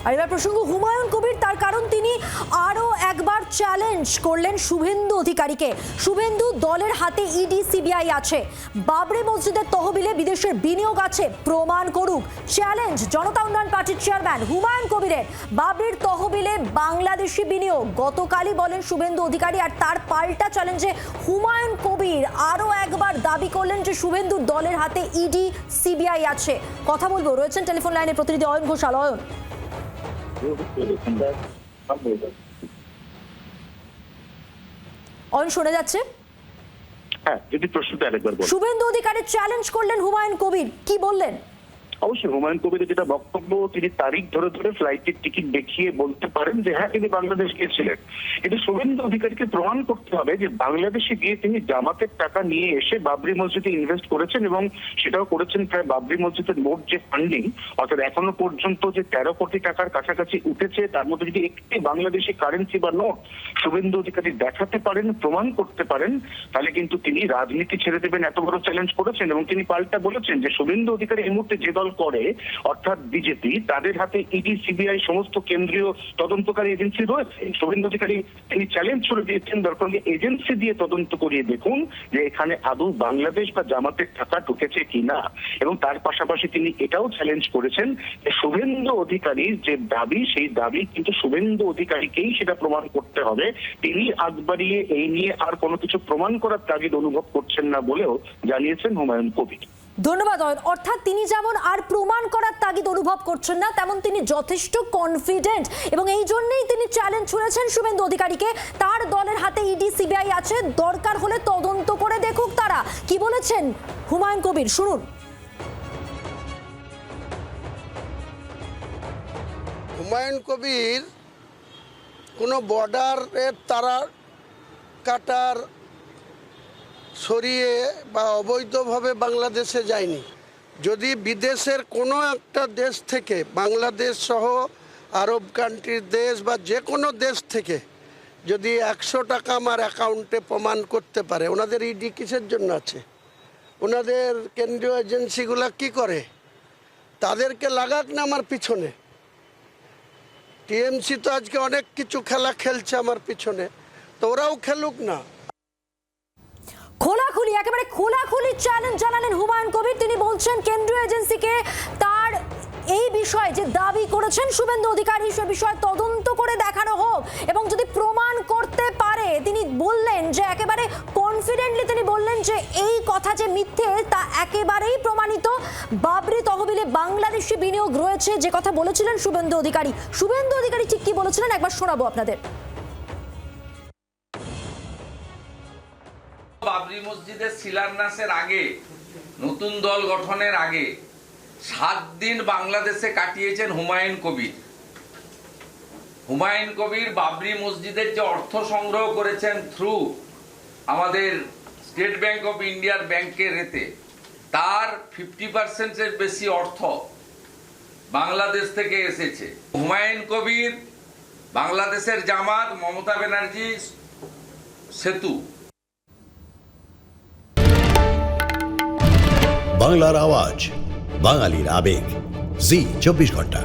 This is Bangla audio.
আর এবার প্রসঙ্গ হুমায়ুন কবির, তার কারণ তিনি আরও একবার চ্যালেঞ্জ করলেন শুভেন্দু অধিকারীকে। শুভেন্দু দলের হাতে ইডি সিবিআই আছে, বাবরি মসজিদের তহবিলে বিদেশের বিনিয়োগ আছে, প্রমাণ করুক। চ্যালেঞ্জ জনতা উন্নয়ন পার্টির চেয়ারম্যান হুমায়ুন কবিরের। বাবরির তহবিলে বাংলাদেশি বিনিয়োগ গতকালই বলেন শুভেন্দু অধিকারী, আর তার পাল্টা চ্যালেঞ্জে হুমায়ুন কবির আরও একবার দাবি করলেন যে শুভেন্দুর দলের হাতে ইডি সিবিআই আছে। কথা বলবো, রয়েছেন টেলিফোন লাইনে প্রতিনিধি অয়ন ঘোষাল। অয়ন, শোনা যাচ্ছে? হ্যাঁ, যদি প্রশ্নটা আরেকবার বলেন। শুভেন্দু অধিকারী চ্যালেঞ্জ করলেন হুমায়ুন কবির, কি বললেন? অবশ্যই হুমায়ুন কবিরের যেটা বক্তব্য, তিনি তারিখ ধরে ধরে ফ্লাইটের টিকিট দেখিয়ে বলতে পারেন যে হ্যাঁ তিনি বাংলাদেশ গিয়েছিলেন, কিন্তু শুভেন্দু অধিকারীকে প্রমাণ করতে হবে যে বাংলাদেশে গিয়ে তিনি জামাতের টাকা নিয়ে এসে বাবরি মসজিদে ইনভেস্ট করেছেন, এবং সেটাও করেছেন প্রায় বাবরি মসজিদের মোট যে ফান্ডিং, অর্থাৎ এখনো পর্যন্ত যে 13 কোটি টাকার কাছাকাছি উঠেছে, তার মধ্যে যদি একটি বাংলাদেশি কারেন্সি বা নোট শুভেন্দু অধিকারী দেখাতে পারেন, প্রমাণ করতে পারেন, তাহলে কিন্তু তিনি রাজনীতি ছেড়ে দেবেন, এত বড় চ্যালেঞ্জ করেছেন। এবং তিনি পাল্টা বলেছেন যে শুভেন্দু অধিকারী এই মুহূর্তে যে দল করে, অর্থাৎ বিজেপি, তাদের হাতে ইডি সিবিআই সমস্ত কেন্দ্রীয় তদন্তকারী এজেন্সি রয়েছে। শুভেন্দু অধিকারী তিনি চ্যালেঞ্জ করে দিয়েছেন, দরকার হলে এজেন্সি দিয়ে তদন্ত করিয়ে দেখুন যে এখানে আদৌ বাংলাদেশ বা জামাতের টাকা ঢুকেছে কিনা। এবং তার পাশাপাশি তিনি এটাও চ্যালেঞ্জ করেছেন যে শুভেন্দু অধিকারীর যে দাবি, সেই দাবি কিন্তু শুভেন্দু অধিকারীকেই সেটা প্রমাণ করতে হবে। তিনি আগ বাড়িয়ে এই নিয়ে আর কোনো কিছু প্রমাণ করার তাগিদ অনুভব করছেন না বলেও জানিয়েছেন হুমায়ুন কবির। ধন্যবাদ অয়ন। অর্থাৎ তিনি যেমন আর প্রমাণ করার তাগিদ অনুভব করছেন না, তেমন তিনি যথেষ্ট কনফিডেন্ট, এবং এই জন্যই তিনি চ্যালেঞ্জ ছুড়েছেন শুভেন্দু অধিকারীকে। তার দলের হাতে ইডি সিবিআই আছে, দরকার হলে তদন্ত করে দেখুক তারা। কি বলেছেন হুমায়ুন কবির, শুনুন। হুমায়ুন কবির কোনো বর্ডারের তারা কাটার সরিয়ে বা অবৈধভাবে বাংলাদেশে যায়নি। যদি বিদেশের কোনো একটা দেশ থেকে, বাংলাদেশ সহ আরব কান্ট্রির দেশ বা যে কোনো দেশ থেকে যদি 100 টাকা আমার অ্যাকাউন্টে প্রমাণ করতে পারে, ওনাদের ইডি কিসের জন্য আছে? ওনাদের কেন্দ্রীয় এজেন্সিগুলো কি করে? তাদেরকে লাগাক না আমার পিছনে। টিএমসি তো আজকে অনেক কিছু খেলা খেলছে আমার পিছনে, তো ওরাও খেলুক না। খোলাখুলি, একেবারে খোলাখুলি চ্যালেঞ্জ জানালেন হুমায়ুন কবির। তিনি বলছেন কেন্দ্রীয় এজেন্সিকে তার এই বিষয়ে যে দাবি করেছেন শুভেন্দু অধিকারী, সে বিষয়ে তদন্ত করে দেখানো হোক, এবং যদি প্রমাণ করতে পারে, তিনি বললেন যে একেবারে কনফিডেন্টলি তিনি বললেন যে এই কথা যে মিথ্যে তা একেবারেই প্রমাণিত। বাবরি তহবিলে বাংলাদেশি বিনিয়োগ রয়েছে, যে কথা বলেছিলেন শুভেন্দু অধিকারী। শুভেন্দু অধিকারী ঠিক কি বলেছিলেন একবার শোনাবো আপনাদের। বাবরি মসজিদের শিলান্যাসের আগে, নতুন দল গঠনের আগে 7 দিন বাংলাদেশে কাটিয়েছেন হুমায়ুন কবির। হুমায়ুন কবির বাবরি মসজিদের যে অর্থ সংগ্রহ করেছেন থ্রু আমাদের স্টেট ব্যাংক অফ ইন্ডিয়ার ব্যাংকের এতে, তার 50%-এর বেশি অর্থ বাংলাদেশ থেকে এসেছে। হুমায়ুন কবির বাংলাদেশের জামাত, মমতা ব্যানার্জি সেতু। বাংলার আওয়াজ, বাঙালির আবেগ, জি 24 ঘন্টা।